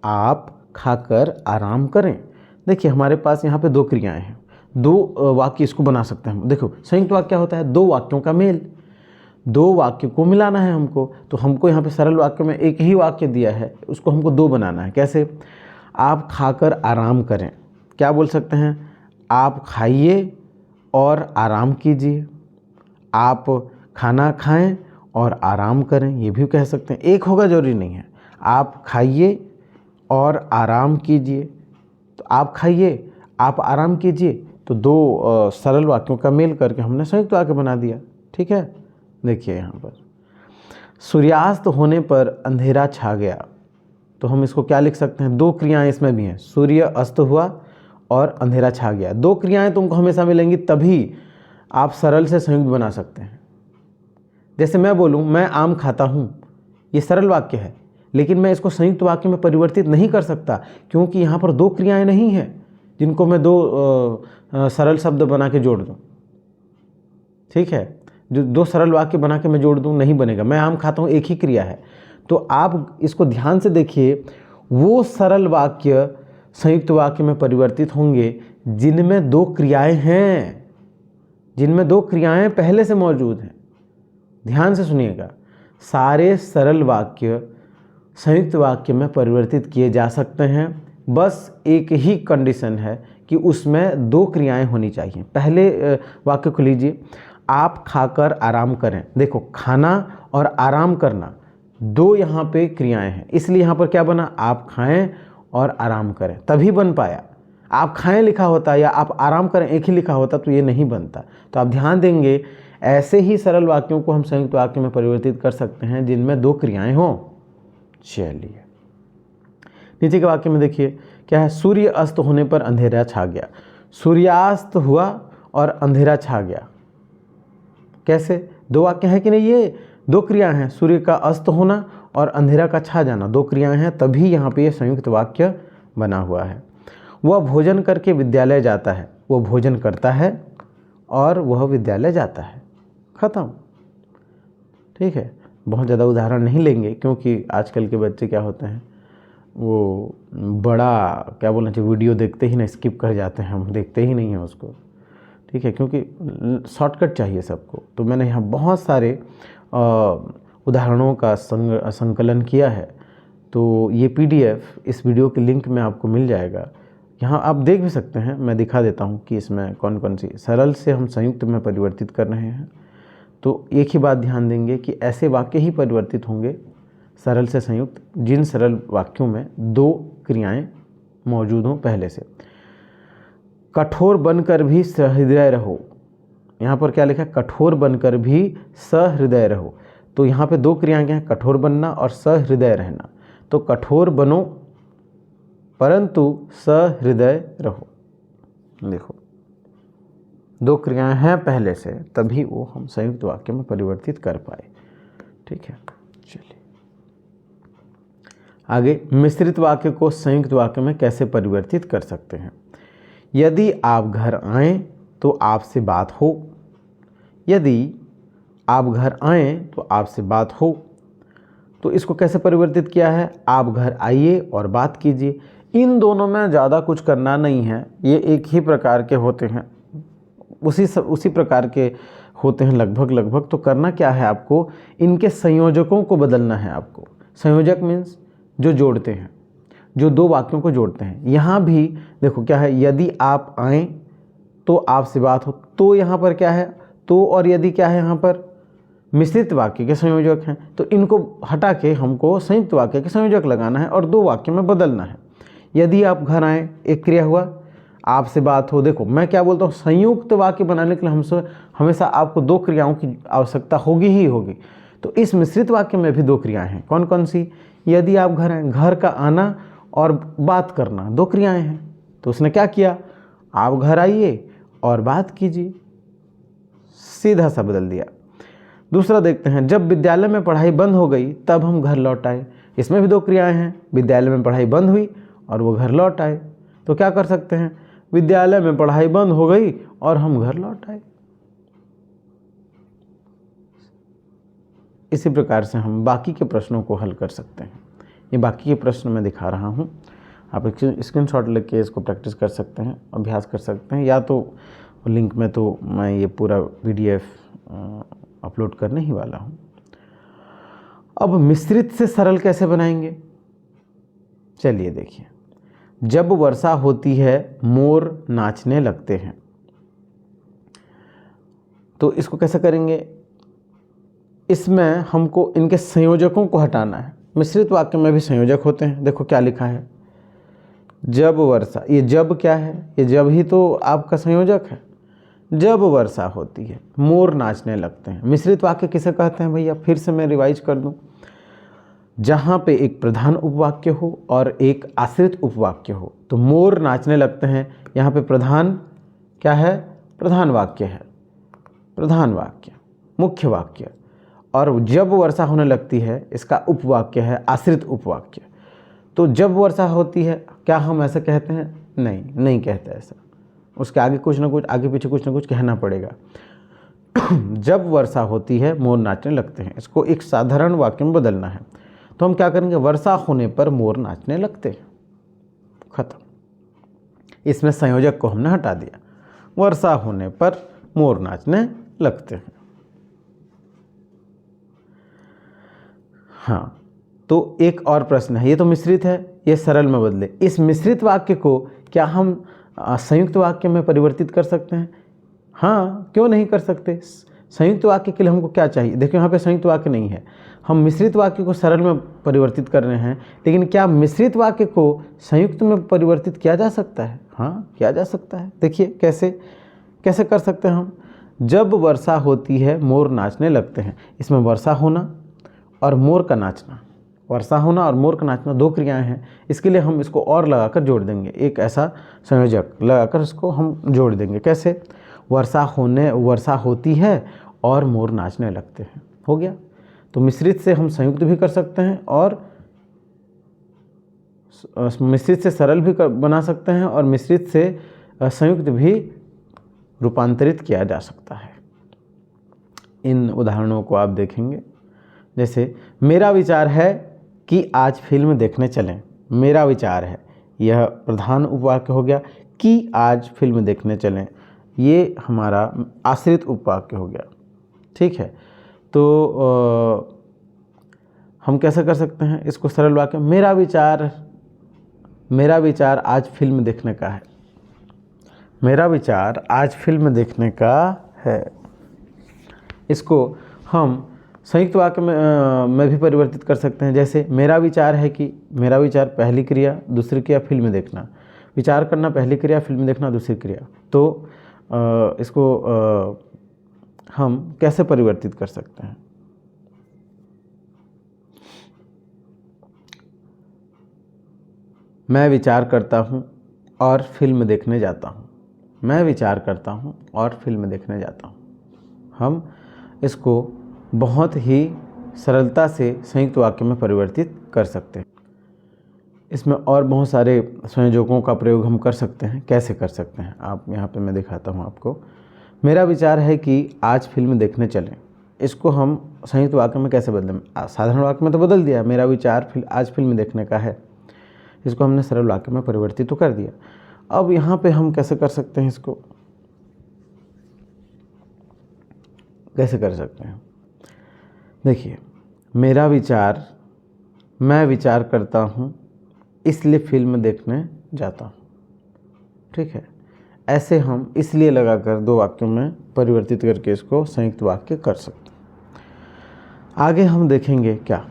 आप खाकर आराम करें। देखिए, हमारे पास यहाँ पे दो क्रियाएं हैं, दो वाक्य इसको बना सकते हैं। देखो, संयुक्त वाक्य क्या होता है, दो वाक्यों का मेल, दो वाक्य को मिलाना है हमको। तो हमको यहाँ पे सरल वाक्य में एक ही वाक्य दिया है, उसको हमको दो बनाना है। कैसे? आप खाकर आराम करें, क्या बोल सकते हैं, आप खाइए और आराम कीजिए। आप खाना खाएं और आराम करें, ये भी कह सकते हैं, एक होगा जरूरी नहीं है। आप खाइए और आराम कीजिए, तो आप खाइए, आप आराम कीजिए, तो दो सरल वाक्यों का मेल करके हमने संयुक्त वाक्य बना दिया। ठीक है, देखिए यहाँ पर सूर्यास्त होने पर अंधेरा छा गया, तो हम इसको क्या लिख सकते हैं, दो क्रियाएं इसमें भी हैं, सूर्य अस्त हुआ और अंधेरा छा गया। दो क्रियाएं तुमको हमेशा मिलेंगी, तभी आप सरल से संयुक्त बना सकते हैं। जैसे मैं बोलूँ मैं आम खाता हूँ, ये सरल वाक्य है, लेकिन मैं इसको संयुक्त वाक्य में परिवर्तित नहीं कर सकता, क्योंकि यहाँ पर दो क्रियाएं नहीं हैं जिनको मैं दो सरल शब्द बना के जोड़ दूँ। ठीक है, जो दो सरल वाक्य बना के मैं जोड़ दूँ नहीं बनेगा। मैं आम खाता हूँ एक ही क्रिया है। तो आप इसको ध्यान से देखिए, वो सरल वाक्य संयुक्त वाक्य में परिवर्तित होंगे जिनमें दो क्रियाएं हैं, जिनमें दो क्रियाएं पहले से मौजूद हैं। ध्यान से सुनिएगा, सारे सरल वाक्य संयुक्त वाक्य में परिवर्तित किए जा सकते हैं, बस एक ही कंडीशन है कि उसमें दो क्रियाएं होनी चाहिए। पहले वाक्य को लीजिए, आप खाकर आराम करें। देखो, खाना और आराम करना दो यहाँ पे क्रियाएं हैं, इसलिए यहाँ पर क्या बना, आप खाएं और आराम करें, तभी बन पाया। आप खाएं लिखा होता या आप आराम करें एक ही लिखा होता तो ये नहीं बनता। तो आप ध्यान देंगे, ऐसे ही सरल वाक्यों को हम संयुक्त वाक्य में परिवर्तित कर सकते हैं जिनमें दो क्रियाएं हों। चलिए नीचे के वाक्य में देखिए क्या है, सूर्य अस्त होने पर अंधेरा छा गया। सूर्यास्त हुआ और अंधेरा छा गया, कैसे? दो वाक्य हैं कि नहीं, ये दो क्रियाएं हैं, सूर्य का अस्त होना और अंधेरा का छा जाना, दो क्रियाएं हैं, तभी यहाँ पे ये संयुक्त वाक्य बना हुआ है। वह भोजन करके विद्यालय जाता है, वो भोजन करता है और वह विद्यालय जाता है, खत्म। ठीक है, बहुत ज़्यादा उदाहरण नहीं लेंगे, क्योंकि आजकल के बच्चे क्या होते हैं, वो बड़ा क्या बोलना चाहिए, वीडियो देखते ही ना स्किप कर जाते हैं, हम देखते ही नहीं हैं उसको। ठीक है, क्योंकि शॉर्टकट चाहिए सबको। तो मैंने यहाँ बहुत सारे उदाहरणों का संकलन किया है, तो ये PDF इस वीडियो के लिंक में आपको मिल जाएगा। यहाँ आप देख भी सकते हैं, मैं दिखा देता हूँ कि इसमें कौन कौन सी सरल से हम संयुक्त में परिवर्तित कर रहे हैं। तो एक ही बात ध्यान देंगे कि ऐसे वाक्य ही परिवर्तित होंगे सरल से संयुक्त जिन सरल वाक्यों में दो क्रियाएं मौजूद हों पहले से। कठोर बनकर भी सहृदय रहो, यहाँ पर क्या लिखा है, कठोर बनकर भी सहृदय रहो। तो यहाँ पे दो क्रियाएं हैं, कठोर बनना और सहृदय रहना। तो कठोर बनो परंतु सहृदय रहो। देखो दो क्रियाएं हैं पहले से, तभी वो हम संयुक्त वाक्य में परिवर्तित कर पाए। ठीक है, चलिए आगे। मिश्रित वाक्य को संयुक्त वाक्य में कैसे परिवर्तित कर सकते हैं। यदि आप घर आएँ तो आपसे बात हो, यदि आप घर आएँ तो आपसे बात हो। तो इसको कैसे परिवर्तित किया है, आप घर आइए और बात कीजिए। इन दोनों में ज़्यादा कुछ करना नहीं है, ये एक ही प्रकार के होते हैं, उसी प्रकार के होते हैं लगभग। तो करना क्या है आपको, इनके संयोजकों को बदलना है आपको। संयोजक मीन्स जो जोड़ते हैं, जो दो वाक्यों को जोड़ते हैं। यहाँ भी देखो क्या है, यदि आप आएँ तो आपसे बात हो। तो यहाँ पर क्या है, तो और यदि क्या है, यहाँ पर मिश्रित वाक्य के संयोजक हैं। तो इनको हटा के हमको संयुक्त वाक्य के संयोजक लगाना है और दो वाक्य में बदलना है। यदि आप घर आएँ एक क्रिया हुआ, आपसे बात हो। देखो मैं क्या बोलता हूँ, संयुक्त वाक्य बनाने के लिए हमसे हमेशा आपको दो क्रियाओं की आवश्यकता होगी ही होगी। तो इस मिश्रित वाक्य में भी दो क्रियाएं हैं। कौन कौन सी, यदि आप घर आएँ, घर का आना और बात करना दो क्रियाएं हैं। तो उसने क्या किया, आप घर आइए और बात कीजिए, सीधा सा बदल दिया। दूसरा देखते हैं, जब विद्यालय में पढ़ाई बंद हो गई तब हम घर लौट आए। इसमें भी दो क्रियाएं हैं, विद्यालय में पढ़ाई बंद हुई और वो घर लौट आए। तो क्या कर सकते हैं, विद्यालय में पढ़ाई बंद हो गई और हम घर लौट आए। इसी प्रकार से हम बाकी के प्रश्नों को हल कर सकते हैं। ये बाकी के प्रश्न मैं दिखा रहा हूँ, आप स्क्रीनशॉट लेके इसको प्रैक्टिस कर सकते हैं, अभ्यास कर सकते हैं, या तो लिंक में तो मैं ये पूरा PDF अपलोड करने ही वाला हूँ। अब मिश्रित से सरल कैसे बनाएंगे, चलिए देखिए। जब वर्षा होती है मोर नाचने लगते हैं। तो इसको कैसे करेंगे, इसमें हमको इनके संयोजकों को हटाना है। मिश्रित वाक्य में भी संयोजक होते हैं। देखो क्या लिखा है, जब वर्षा, ये जब क्या है, ये जब ही तो आपका संयोजक है। जब वर्षा होती है मोर नाचने लगते हैं। मिश्रित वाक्य किसे कहते हैं भैया, फिर से मैं रिवाइज कर दूं, जहाँ पे एक प्रधान उपवाक्य हो और एक आश्रित उपवाक्य हो। तो मोर नाचने लगते हैं, यहाँ पे प्रधान क्या है, प्रधान वाक्य है, प्रधान वाक्य, मुख्य वाक्य। और जब वर्षा होने लगती है, इसका उपवाक्य है आश्रित उपवाक्य। तो जब वर्षा होती है, क्या हम ऐसे कहते हैं, नहीं कहते ऐसा, उसके आगे कुछ ना कुछ, आगे पीछे कुछ ना कुछ कहना पड़ेगा। जब वर्षा होती है मोर नाचने लगते हैं, इसको एक साधारण वाक्य में बदलना है। तो हम क्या करेंगे, वर्षा होने पर मोर नाचने लगते हैं, खत्म। इसमें संयोजक को हमने हटा दिया, वर्षा होने पर मोर नाचने लगते हैं। हाँ, तो एक और प्रश्न है, ये तो मिश्रित है, ये सरल में बदले। इस मिश्रित वाक्य को क्या हम संयुक्त वाक्य में परिवर्तित कर सकते हैं? हाँ, क्यों नहीं कर सकते। संयुक्त वाक्य के लिए हमको क्या चाहिए, देखो यहाँ पे संयुक्त वाक्य नहीं है, हम मिश्रित वाक्य को सरल में परिवर्तित कर रहे हैं। लेकिन क्या मिश्रित वाक्य को संयुक्त में परिवर्तित किया जा सकता है? हाँ, किया जा सकता है। देखिए कैसे कर सकते हैं हम। जब वर्षा होती है मोर नाचने लगते हैं, इसमें वर्षा होना और मोर का नाचना, वर्षा होना और मोर का नाचना दो क्रियाएं हैं। इसके लिए हम इसको और लगाकर जोड़ देंगे, एक ऐसा संयोजक लगाकर इसको हम जोड़ देंगे। कैसे, वर्षा होती है और मोर नाचने लगते हैं, हो गया। तो मिश्रित से हम संयुक्त भी कर सकते हैं और मिश्रित से सरल भी बना सकते हैं और मिश्रित से संयुक्त भी रूपांतरित किया जा सकता है। इन उदाहरणों को आप देखेंगे, जैसे मेरा विचार है कि आज फिल्म देखने चलें। मेरा विचार है, यह प्रधान उपवाक्य हो गया, कि आज फिल्म देखने चलें, ये हमारा आश्रित उपवाक्य हो गया। ठीक है, तो हम कैसे कर सकते हैं इसको सरल वाक्य, मेरा विचार आज फिल्म देखने का है। मेरा विचार आज फिल्म देखने का है। इसको हम संयुक्त वाक्य में भी परिवर्तित कर सकते हैं। जैसे मेरा विचार है कि, मेरा विचार पहली क्रिया, दूसरी क्रिया फिल्म देखना, विचार करना पहली क्रिया, फिल्म देखना दूसरी क्रिया। तो इसको हम कैसे परिवर्तित कर सकते हैं? मैं विचार करता हूँ और फिल्म देखने जाता हूँ। मैं विचार करता हूँ और फिल्म देखने जाता हूँ। हम इसको बहुत ही सरलता से संयुक्त वाक्य में परिवर्तित कर सकते हैं। इसमें और बहुत सारे संयोजकों का प्रयोग हम कर सकते हैं। कैसे कर सकते हैं आप, यहाँ पे मैं दिखाता हूँ आपको। मेरा विचार है कि आज फिल्म देखने चलें। इसको हम संयुक्त वाक्य में कैसे बदलें? साधारण वाक्य में तो बदल दिया, मेरा विचार आज फिल्म देखने का है। इसको हमने सरल वाक्य में परिवर्तित तो कर दिया। अब यहाँ पे हम कैसे कर सकते हैं इसको? कैसे कर सकते हैं? देखिए, मेरा विचार, मैं विचार करता हूँ इसलिए फिल्म देखने जाता हूँ। ठीक है, ऐसे हम इसलिए लगाकर दो वाक्यों में परिवर्तित करके इसको संयुक्त वाक्य कर सकते हैं। आगे हम देखेंगे क्या,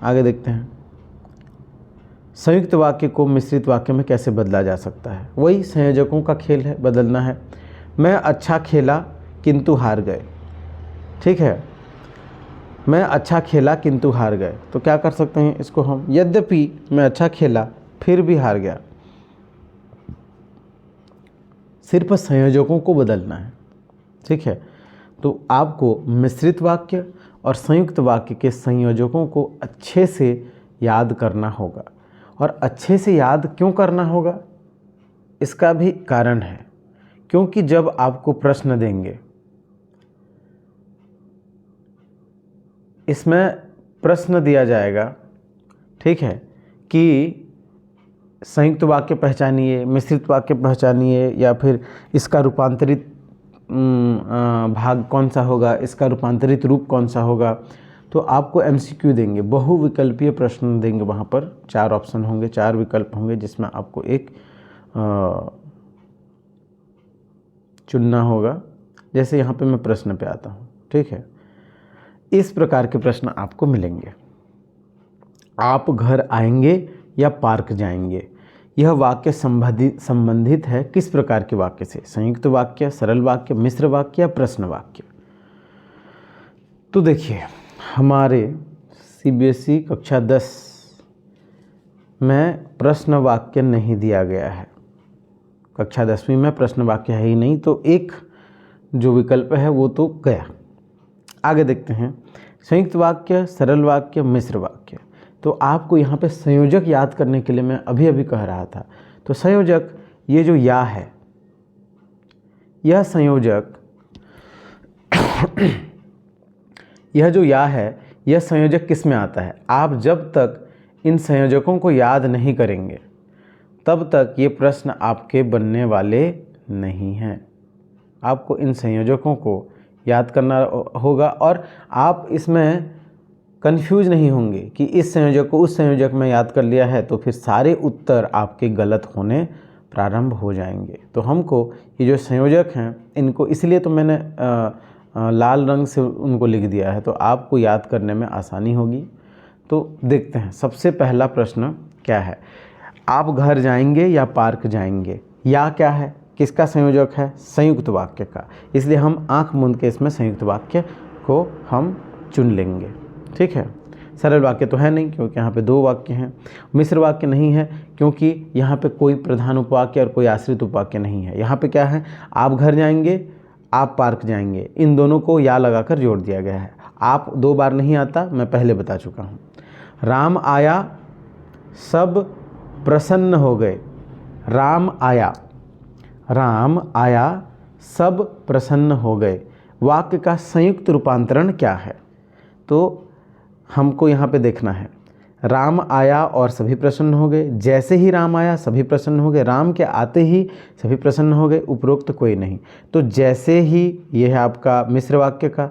आगे देखते हैं संयुक्त वाक्य को मिश्रित वाक्य में कैसे बदला जा सकता है। वही संयोजकों का खेल है, बदलना है। मैं अच्छा खेला किंतु हार गए। ठीक है, मैं अच्छा खेला किंतु हार गए। तो क्या कर सकते हैं इसको हम? यद्यपि मैं अच्छा खेला फिर भी हार गया। सिर्फ संयोजकों को बदलना है। ठीक है, तो आपको मिश्रित वाक्य और संयुक्त वाक्य के संयोजकों को अच्छे से याद करना होगा। और अच्छे से याद क्यों करना होगा, इसका भी कारण है। क्योंकि जब आपको प्रश्न देंगे, इसमें प्रश्न दिया जाएगा, ठीक है, कि संयुक्त वाक्य पहचानिए, मिश्रित वाक्य पहचानिए, या फिर इसका रूपांतरित भाग कौन सा होगा, इसका रूपांतरित रूप कौन सा होगा। तो आपको एमसीक्यू देंगे, बहुविकल्पीय प्रश्न देंगे। वहाँ पर 4 ऑप्शन होंगे, 4 विकल्प होंगे, जिसमें आपको एक चुनना होगा। जैसे यहाँ पे मैं प्रश्न पे आता हूँ। ठीक है, इस प्रकार के प्रश्न आपको मिलेंगे। आप घर आएंगे या पार्क जाएंगे? यह वाक्य संबंधित है किस प्रकार के वाक्य से? संयुक्त वाक्य, सरल वाक्य, मिश्र वाक्य या प्रश्न वाक्य? तो देखिए, हमारे सीबीएसई कक्षा 10 में प्रश्न वाक्य नहीं दिया गया है। कक्षा 10वीं में प्रश्न वाक्य है ही नहीं, तो एक जो विकल्प है वो तो गया। आगे देखते हैं संयुक्त वाक्य, सरल वाक्य, मिश्र वाक्य। तो आपको यहाँ पे संयोजक याद करने के लिए मैं अभी अभी कह रहा था। तो संयोजक, ये जो या है, यह संयोजक यह जो या है, यह संयोजक किस में आता है? आप जब तक इन संयोजकों को याद नहीं करेंगे तब तक ये प्रश्न आपके बनने वाले नहीं हैं। आपको इन संयोजकों को याद करना होगा और आप इसमें कंफ्यूज नहीं होंगे कि इस संयोजक को उस संयोजक में याद कर लिया है तो फिर सारे उत्तर आपके गलत होने प्रारंभ हो जाएंगे। तो हमको ये जो संयोजक हैं, इनको इसलिए तो मैंने लाल रंग से उनको लिख दिया है, तो आपको याद करने में आसानी होगी। तो देखते हैं सबसे पहला प्रश्न क्या है। आप घर जाएंगे या पार्क जाएंगे? या क्या है, किसका संयोजक है? संयुक्त वाक्य का। इसलिए हम आंख मूंद के इसमें संयुक्त वाक्य को हम चुन लेंगे। ठीक है, सरल वाक्य तो है नहीं क्योंकि यहाँ पे 2 वाक्य हैं। मिश्र वाक्य नहीं है क्योंकि यहाँ पे कोई प्रधान उपवाक्य और कोई आश्रित उपवाक्य नहीं है। यहाँ पे क्या है, आप घर जाएंगे, आप पार्क जाएंगे, इन दोनों को या लगाकर जोड़ दिया गया है। आप 2 बार नहीं आता, मैं पहले बता चुका हूँ। राम आया, सब प्रसन्न हो गए। राम आया, राम आया, सब प्रसन्न हो गए। वाक्य का संयुक्त रूपांतरण क्या है? तो हमको यहाँ पे देखना है। राम आया और सभी प्रसन्न हो गए। जैसे ही राम आया सभी प्रसन्न हो गए। राम के आते ही सभी प्रसन्न हो गए, उपरोक्त कोई नहीं। तो जैसे ही, ये है आपका मिश्र वाक्य का।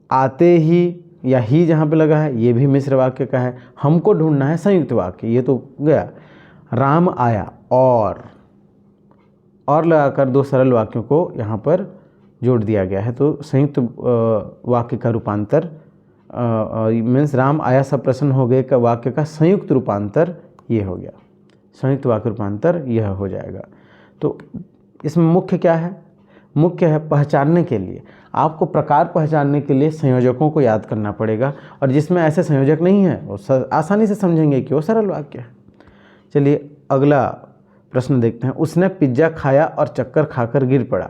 आते ही या ही जहाँ पे लगा है, ये भी मिश्र वाक्य का है। हमको ढूंढना है संयुक्त वाक्य। ये तो गया, राम आया और लगाकर 2 सरल वाक्यों को यहाँ पर जोड़ दिया गया है। तो संयुक्त वाक्य का रूपांतर मीन्स राम आया सब प्रसन्न हो गए का वाक्य का संयुक्त रूपांतर ये हो गया, संयुक्त वाक्य रूपांतर यह हो जाएगा। तो इसमें मुख्य क्या है? मुख्य है पहचानने के लिए, आपको प्रकार पहचानने के लिए संयोजकों को याद करना पड़ेगा, और जिसमें ऐसे संयोजक नहीं है वो आसानी से समझेंगे कि वो सरल वाक्य है। चलिए अगला प्रश्न देखते हैं। उसने पिज्ज़ा खाया और चक्कर खाकर गिर पड़ा।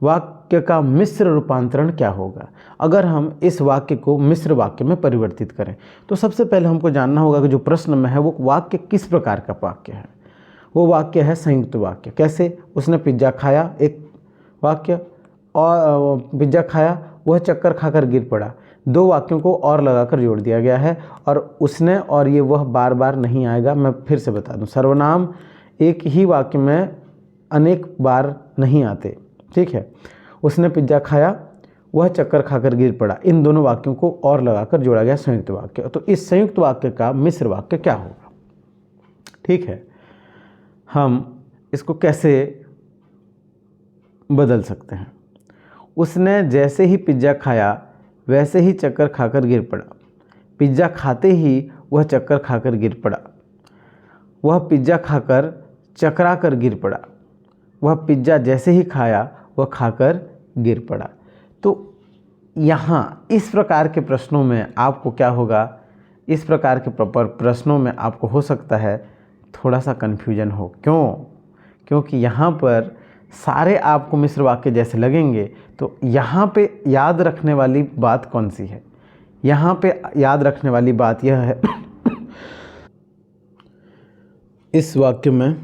वाक्य का मिश्र रूपांतरण क्या होगा? अगर हम इस वाक्य को मिश्र वाक्य में परिवर्तित करें तो सबसे पहले हमको जानना होगा कि जो प्रश्न में है वो वाक्य किस प्रकार का वाक्य है। वो वाक्य है संयुक्त वाक्य। कैसे? उसने पिज्ज़ा खाया एक वाक्य, और पिज्ज़ा खाया वह चक्कर खाकर गिर पड़ा, दो वाक्यों को और लगाकर जोड़ दिया गया है। और उसने और ये वह बार बार नहीं आएगा। मैं फिर से बता दूं, सर्वनाम एक ही वाक्य में अनेक बार नहीं आते, ठीक है। उसने पिज्ज़ा खाया, वह चक्कर खाकर गिर पड़ा, इन दोनों वाक्यों को और लगाकर जोड़ा गया संयुक्त वाक्य। तो इस संयुक्त वाक्य का मिश्र वाक्य क्या होगा? ठीक है, हम इसको कैसे बदल सकते हैं? उसने जैसे ही पिज्ज़ा खाया वैसे ही चक्कर खाकर गिर पड़ा। पिज्ज़ा खाते ही वह चक्कर खाकर गिर पड़ा। वह पिज्ज़ा खाकर चकरा कर गिर पड़ा। वह पिज्ज़ा जैसे ही खाया वह खाकर गिर पड़ा। तो यहाँ इस प्रकार के प्रश्नों में आपको क्या होगा? इस प्रकार के प्रश्नों में आपको हो सकता है थोड़ा सा कन्फ्यूजन हो। क्यों? क्योंकि यहाँ पर सारे आपको मिश्र वाक्य जैसे लगेंगे। तो यहाँ पे याद रखने वाली बात कौन सी है? यहाँ पे याद रखने वाली बात यह है इस वाक्य में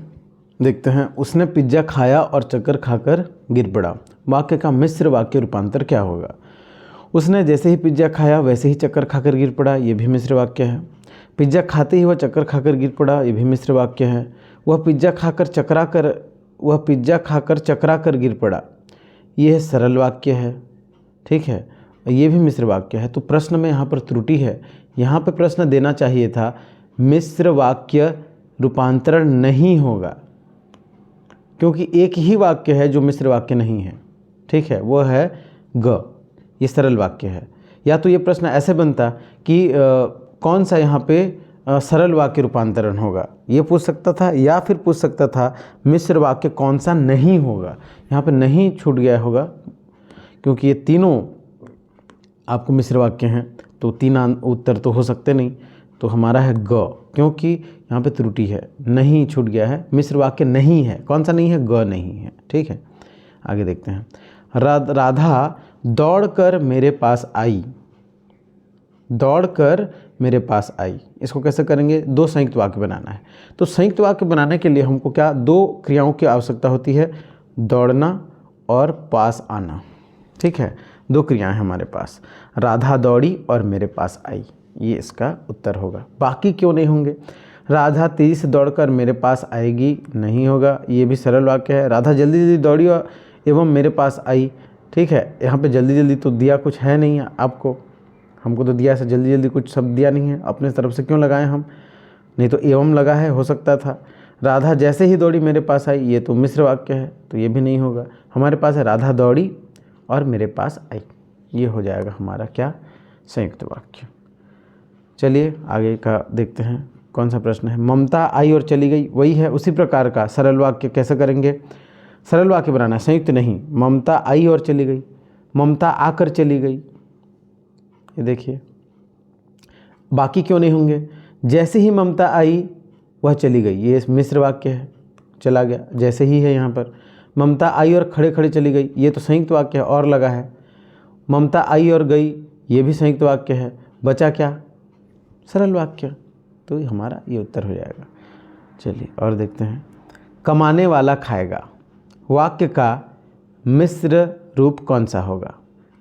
देखते हैं, उसने पिज्ज़ा खाया और चक्कर खाकर गिर पड़ा। वाक्य का मिश्र वाक्य रूपांतर क्या होगा? उसने जैसे ही पिज्ज़ा खाया वैसे ही चक्कर खाकर गिर पड़ा, ये भी मिश्र वाक्य है। पिज्ज़ा खाते ही वह चक्कर खाकर गिर पड़ा, ये भी मिश्र वाक्य है। वह पिज्ज़ा खाकर चकरा कर गिर पड़ा, यह सरल वाक्य है, ठीक है, ये भी मिश्र वाक्य है। तो प्रश्न में यहाँ पर त्रुटि है। यहाँ पर प्रश्न देना चाहिए था मिश्र वाक्य रूपांतरण नहीं होगा, क्योंकि एक ही वाक्य है जो मिश्र वाक्य नहीं है, ठीक है, वो है ग, ये सरल वाक्य है। या तो ये प्रश्न ऐसे बनता कि कौन सा यहाँ पे सरल वाक्य रूपांतरण होगा, ये पूछ सकता था, या फिर पूछ सकता था मिश्र वाक्य कौन सा नहीं होगा। यहाँ पे नहीं छूट गया होगा क्योंकि ये तीनों आपको मिश्र वाक्य हैं, तो तीन उत्तर तो हो सकते नहीं। तो हमारा है ग, क्योंकि यहाँ पे त्रुटि है, नहीं छूट गया है, मिश्र वाक्य नहीं है। कौन सा नहीं है? ग नहीं है, ठीक है। आगे देखते हैं। राधा दौड़कर मेरे पास आई। दौड़कर मेरे पास आई, इसको कैसे करेंगे? दो संयुक्त वाक्य बनाना है। तो संयुक्त वाक्य बनाने के लिए हमको क्या, दो क्रियाओं की आवश्यकता होती है, दौड़ना और पास आना, ठीक है। दो क्रियाएं हमारे पास, राधा दौड़ी और मेरे पास आई, ये इसका उत्तर होगा। बाकी क्यों नहीं होंगे? राधा तेजी से दौड़कर मेरे पास आएगी, नहीं होगा, ये भी सरल वाक्य है। राधा जल्दी जल्दी दौड़ी एवं मेरे पास आई, ठीक है। यहाँ पे जल्दी जल्दी तो दिया कुछ है नहीं आपको, हमको तो दिया ऐसा जल्दी जल्दी कुछ शब्द दिया नहीं है, अपने तरफ से क्यों लगाएं हम? नहीं तो एवं लगा है, हो सकता था। राधा जैसे ही दौड़ी मेरे पास आई, ये तो मिश्र वाक्य है, तो ये भी नहीं होगा। हमारे पास है राधा दौड़ी और मेरे पास आई, ये हो जाएगा हमारा क्या, संयुक्त वाक्य। चलिए आगे का देखते हैं, कौन सा प्रश्न है। ममता आई और चली गई, वही है, उसी प्रकार का सरल वाक्य कैसे करेंगे? सरल वाक्य बनाना है, संयुक्त नहीं। ममता आई और चली गई, ममता आकर चली गई, ये देखिए। बाकी क्यों नहीं होंगे? जैसे ही ममता आई वह चली गई, ये मिश्र वाक्य है, चला गया, जैसे ही है यहाँ पर। ममता आई और खड़े खड़े चली गई, ये तो संयुक्त वाक्य है, और लगा है। ममता आई और गई, ये भी संयुक्त वाक्य है, बचा क्या, सरल वाक्य। तो हमारा ये उत्तर हो जाएगा। चलिए और देखते हैं। कमाने वाला खाएगा, वाक्य का मिश्र रूप कौन सा होगा?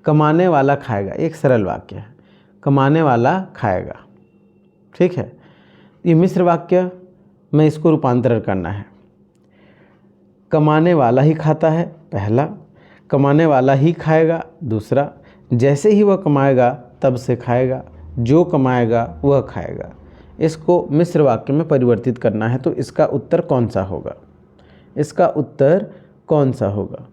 कमाने वाला खाएगा एक सरल वाक्य है, कमाने वाला खाएगा, ठीक है। ये मिश्र वाक्य में इसको रूपांतरण करना है। कमाने वाला ही खाता है पहला, कमाने वाला ही खाएगा दूसरा, जैसे ही वह कमाएगा तब से खाएगा, जो कमाएगा वह खाएगा। इसको मिश्र वाक्य में परिवर्तित करना है। तो इसका उत्तर कौन सा होगा? इसका उत्तर कौन सा होगा?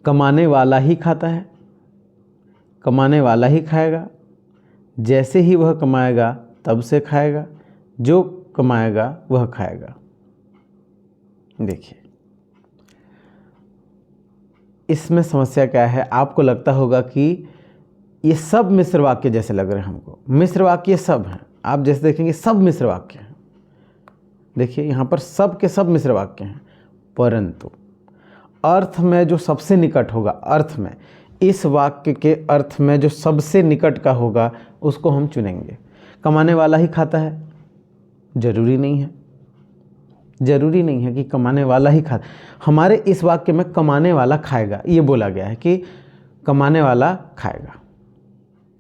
कमाने वाला ही खाता है, कमाने वाला ही खाएगा, जैसे ही वह कमाएगा तब से खाएगा, जो कमाएगा वह खाएगा। देखिए इसमें समस्या क्या है, आपको लगता होगा कि ये सब मिश्र वाक्य जैसे लग रहे हैं हमको, मिश्र वाक्य सब हैं, आप जैसे देखेंगे सब मिश्र वाक्य हैं। देखिए यहाँ पर सब के सब मिश्र वाक्य हैं, परंतु अर्थ में जो सबसे निकट होगा, अर्थ में इस वाक्य के अर्थ में जो सबसे निकट का होगा उसको हम चुनेंगे। कमाने वाला ही खाता है, जरूरी नहीं है, जरूरी नहीं है कि कमाने वाला ही खाता। हमारे इस वाक्य में कमाने वाला खाएगा ये बोला गया है कि कमाने वाला खाएगा,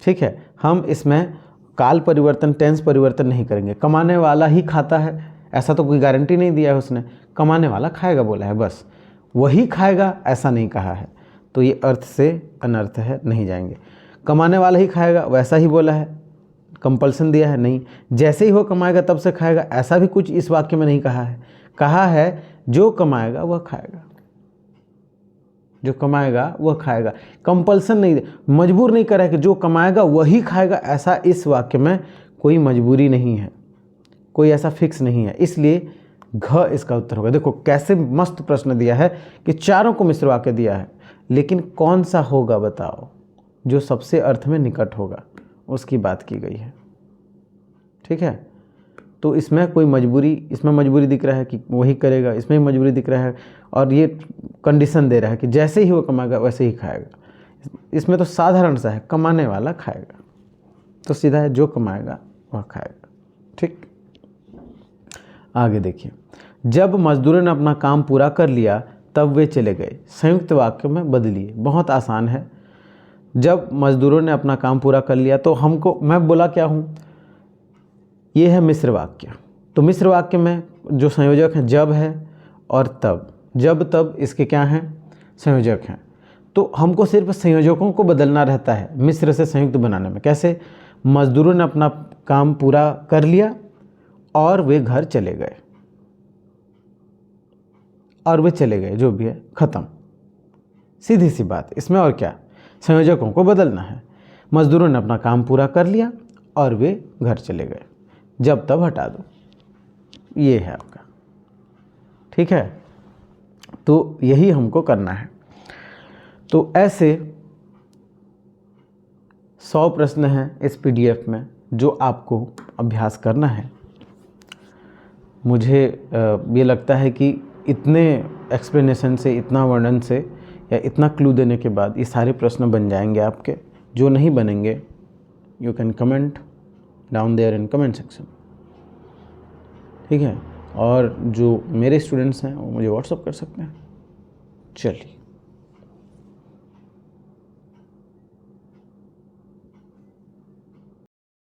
ठीक है। हम इसमें काल परिवर्तन, टेंस परिवर्तन नहीं करेंगे। कमाने वाला ही खाता है ऐसा तो कोई गारंटी नहीं दिया है उसने, कमाने वाला खाएगा बोला है, बस वही खाएगा ऐसा नहीं कहा है, तो ये अर्थ से अनर्थ है, नहीं जाएंगे। कमाने वाला ही खाएगा वैसा ही बोला है, कंपल्सन दिया है नहीं। जैसे ही वो कमाएगा तब से खाएगा ऐसा भी कुछ इस वाक्य में नहीं कहा है, कहा है जो कमाएगा वह खाएगा, जो कमाएगा वह खाएगा। कंपल्सन नहीं, मजबूर नहीं करा है कि जो कमाएगा वही खाएगा, ऐसा इस वाक्य में कोई मजबूरी नहीं है, कोई ऐसा फिक्स नहीं है, इसलिए घ इसका उत्तर होगा। देखो कैसे मस्त प्रश्न दिया है कि चारों को मिश्र वाक्य दिया है, लेकिन कौन सा होगा बताओ, जो सबसे अर्थ में निकट होगा उसकी बात की गई है, ठीक है। तो इसमें कोई मजबूरी, इसमें मजबूरी दिख रहा है कि वही करेगा, इसमें भी मजबूरी दिख रहा है, और ये कंडीशन दे रहा है कि जैसे ही वो कमाएगा वैसे ही खाएगा। इसमें तो साधारण सा है, कमाने वाला खाएगा, तो सीधा है जो कमाएगा वह खाएगा, ठीक। आगे देखिए, जब मजदूरों ने अपना काम पूरा कर लिया तब वे चले गए। संयुक्त वाक्य में बदलिए, बहुत आसान है। जब मजदूरों ने अपना काम पूरा कर लिया, तो हमको, मैं बोला क्या हूँ, ये है मिश्र वाक्य। तो मिश्र वाक्य में जो संयोजक हैं जब है और तब, जब तब इसके क्या हैं, संयोजक हैं। तो हमको सिर्फ संयोजकों को बदलना रहता है मिश्र से संयुक्त बनाने में। कैसे, मजदूरों ने अपना काम पूरा कर लिया और वे घर चले गए, और वे चले गए, जो भी है खत्म, सीधी सी बात। इसमें और क्या, संयोजकों को बदलना है। मजदूरों ने अपना काम पूरा कर लिया और वे घर चले गए, जब तब हटा दो, ये है आपका, ठीक है। तो यही हमको करना है। तो ऐसे 100 प्रश्न हैं इस पीडीएफ में जो आपको अभ्यास करना है। मुझे ये लगता है कि इतने एक्सप्लेनेशन से, इतना वर्णन से या इतना क्लू देने के बाद ये सारे प्रश्न बन जाएंगे आपके। जो नहीं बनेंगे, you can comment down there in comment section, ठीक है। और जो मेरे स्टूडेंट्स हैं वो मुझे व्हाट्सअप कर सकते हैं। चलिए।